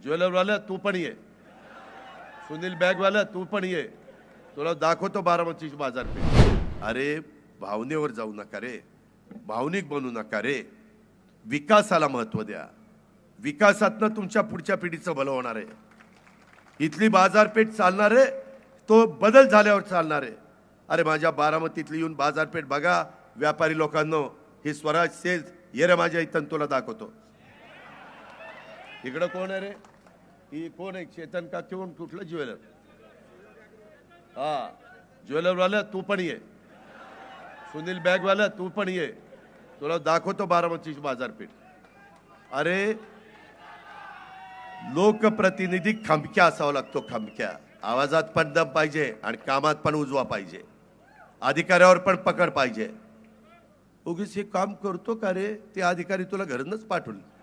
ज्वेलरवाला तू पण ये, सुनील बॅगवाला तू पण ये, तुला दाखवतो बारामतीची बाजारपेठ. अरे भावनेवर जाऊ नका रे, भावनिक बनू नका रे, विकासाला महत्व द्या. विकासातनं तुमच्या पुढच्या पिढीचं भलं होणार आहे. इथली बाजारपेठ चालणार आहे, तो बदल झाल्यावर चालणार आहे. अरे माझ्या बारामतीतली येऊन बाजारपेठ बघा व्यापारी लोकांनो, ही स्वराज सेल्स ये रे माझ्या इथं तुला दाखवतो. इकडं कोण आहे रे? ही कोण आहे? चेतन का किंवा कुठलं ज्वेलर? हा ज्वेलरवाला तू पण ये, सुनील बॅगवाला तू पण ये, तुला दाखवतो बारामतीची बाजारपेठ. अरे लोकप्रतिनिधी खमक्या असावा लागतो, खमक्या. आवाजात पण दम पाहिजे आणि कामात पण उजवा पाहिजे, अधिकाऱ्यावर पण पकड पाहिजे. उगीच हे काम करतो का रे? ते अधिकारी तुला घरूनच पाठवले.